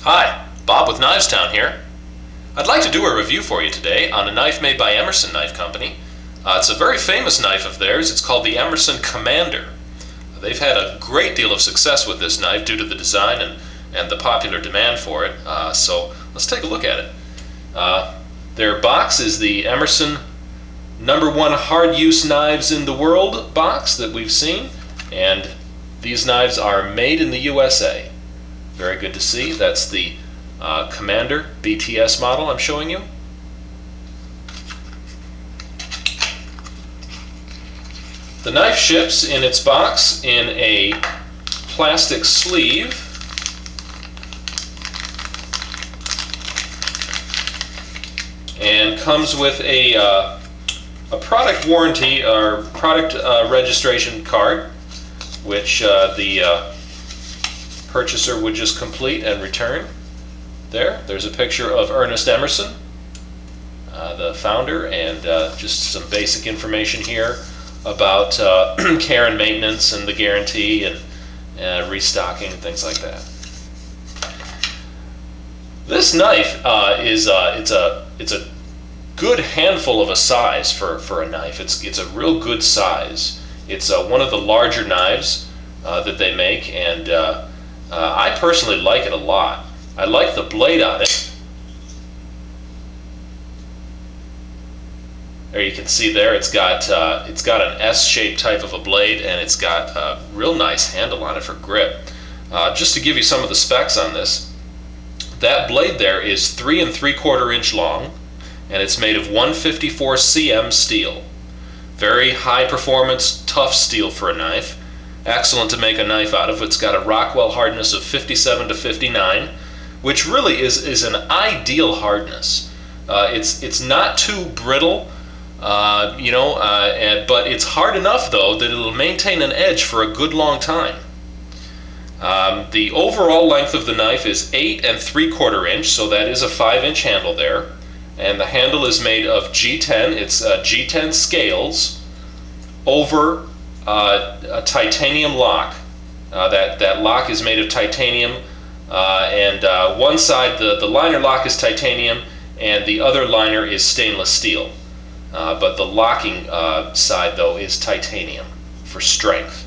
Hi, Bob with Knives Town here. I'd like to do a review for you today on a knife made by Emerson Knife Company. It's a very famous knife of theirs. It's called the Emerson Commander. They've had a great deal of success with this knife due to the design and the popular demand for it. So let's take a look at it. Their box is the Emerson #1 hard use knives in the world box that we've seen, and these knives are made in the USA. Very good to see. That's the Commander BTS model I'm showing you. The knife ships in its box in a plastic sleeve. And comes with a product warranty or product registration card, which the purchaser would just complete and return. There's a picture of Ernest Emerson, the founder, and just some basic information here about care and maintenance and the guarantee and restocking and things like that. This knife it's a good handful of a size for a knife. It's a real good size. It's one of the larger knives that they make, and I personally like it a lot. I like the blade on it. There you can see there it's got an S-shaped type of a blade, and it's got a real nice handle on it for grip. Just to give you some of the specs on this, that blade there is 3 3/4 inch long, and it's made of 154 cm steel. Very high performance, tough steel for a knife. Excellent to make a knife out of. It's got a Rockwell hardness of 57 to 59, which really is an ideal hardness. It's not too brittle, but it's hard enough though that it'll maintain an edge for a good long time. The overall length of the knife is 8 3/4 inch, so that is a 5-inch handle there. And the handle is made of G10. It's G10 scales over a titanium lock. That lock is made of titanium, and one side, the liner lock is titanium, and the other liner is stainless steel. But the locking side, though, is titanium for strength.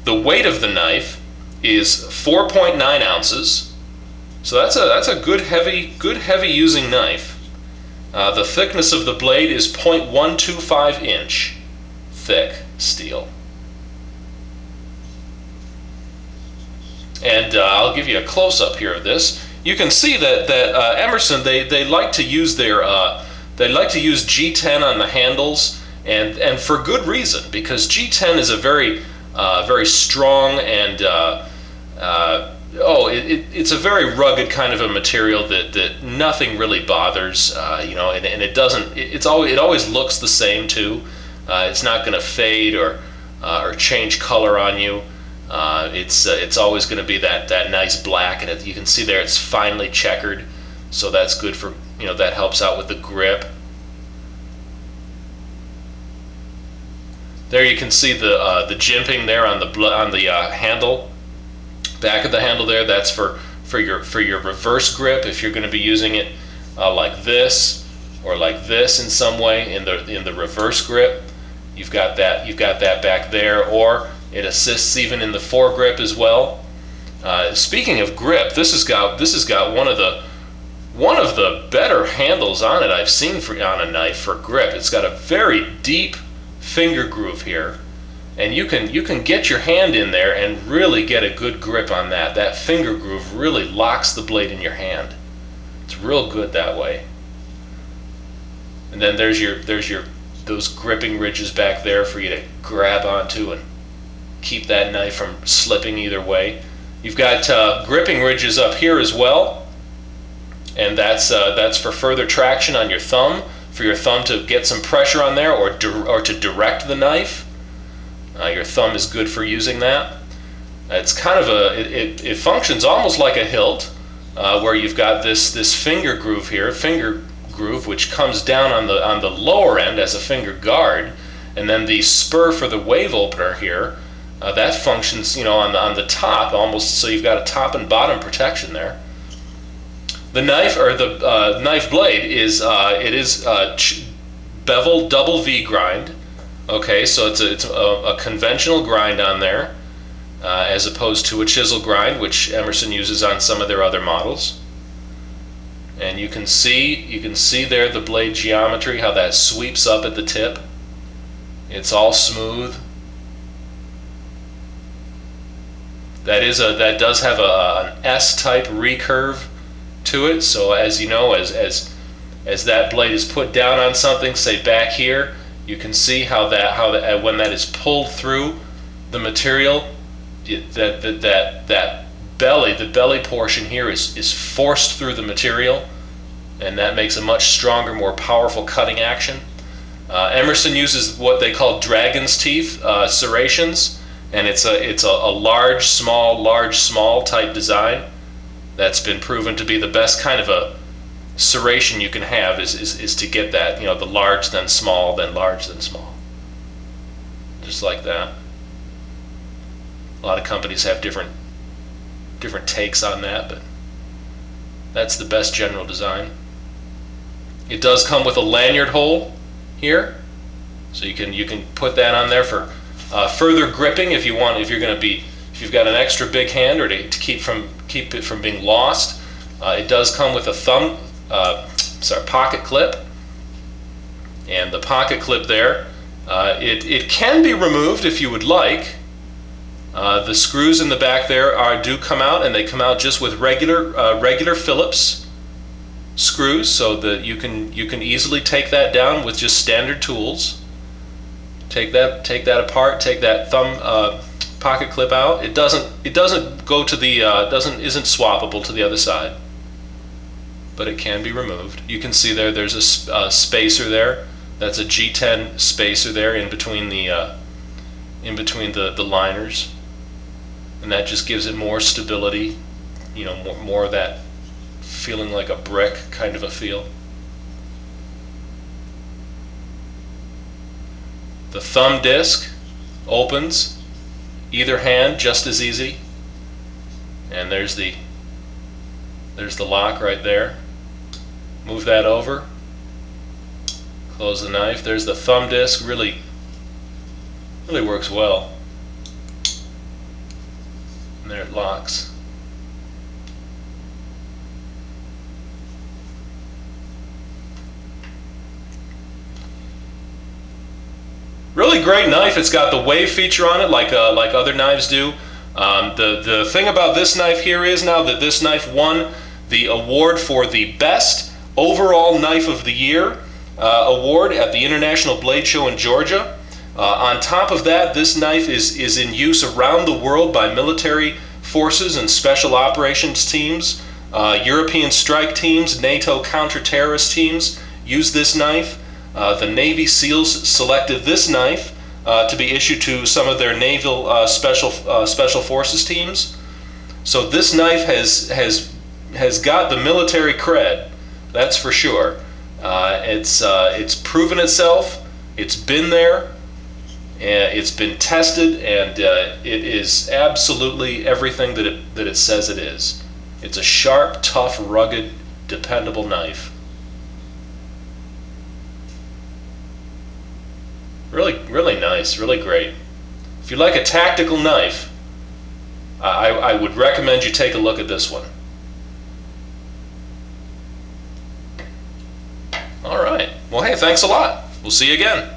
The weight of the knife is 4.9 ounces. So that's a good heavy using knife. The thickness of the blade is 0.125 inch thick steel. And I'll give you a close-up here of this. You can see that Emerson, they like to use G10 on the handles, and for good reason, because G10 is a very strong and it's a very rugged kind of a material that nothing really bothers, and it always looks the same too. It's not going to fade or change color on you. It's always going to be that nice black, and you can see there it's finely checkered, so that's good for, that helps out with the grip. There you can see the jimping there on the handle. Back of the handle there, that's for your reverse grip if you're going to be using it like this or like this in some way in the reverse grip. You've got that back there, or it assists even in the foregrip as well. Speaking of grip, this has got one of the better handles on it I've seen on a knife for grip. It's got a very deep finger groove here, and you can get your hand in there and really get a good grip on that. That finger groove really locks the blade in your hand. It's real good that way. And then there's those gripping ridges back there for you to grab onto and keep that knife from slipping either way. You've got gripping ridges up here as well, and that's for further traction on your thumb, for your thumb to get some pressure on there, or to direct the knife. Your thumb is good for using that. It's kind of it functions almost like a hilt, where you've got this finger groove which comes down on the lower end as a finger guard, and then the spur for the wave opener here That functions, on the top almost, so you've got a top and bottom protection there. The knife, or the knife blade, is bevel double V grind. Okay, so it's a conventional grind on there, as opposed to a chisel grind, which Emerson uses on some of their other models. And you can see there the blade geometry, how that sweeps up at the tip. It's all smooth. That does have an S-type recurve to it. So as you know, as that blade is put down on something, say back here, you can see how when that is pulled through the material, that belly, the belly portion here is forced through the material, and that makes a much stronger, more powerful cutting action. Emerson uses what they call dragon's teeth serrations, and it's a large small type design that's been proven to be the best kind of a serration you can have, is to get that, the large then small then large then small, just like that. A lot of companies have different takes on that, but that's the best general design. It does come with a lanyard hole here, so you can put that on there for further gripping if you've got an extra big hand, or to keep it from being lost. It does come with a pocket clip, and the pocket clip there, it can be removed if you would like. The screws in the back there do come out, and they come out just with regular Phillips screws, so that you can easily take that down with just standard tools. Take that apart. Take that thumb pocket clip out. It doesn't go to the isn't swappable to the other side, but it can be removed. You can see there's a spacer there. That's a G10 spacer there in between the liners, and that just gives it more stability. More of that feeling like a brick kind of a feel. The thumb disc opens either hand just as easy, and there's the lock right there. Move that over, close the knife. There's the thumb disc. Really works well, and there it locks. Really great knife. It's got the wave feature on it, like other knives do. The thing about this knife here is now that this knife won the award for the best overall knife of the year award at the International Blade Show in Georgia. On top of that, this knife is in use around the world by military forces and special operations teams. European strike teams, NATO counter-terrorist teams use this knife. The Navy SEALs selected this knife to be issued to some of their naval special forces teams. So this knife has got the military cred, that's for sure. It's proven itself. It's been there. It's been tested, and it is absolutely everything that it says it is. It's a sharp, tough, rugged, dependable knife. Really nice, really great. If you like a tactical knife, I would recommend you take a look at this one. All right. Well, hey, thanks a lot. We'll see you again.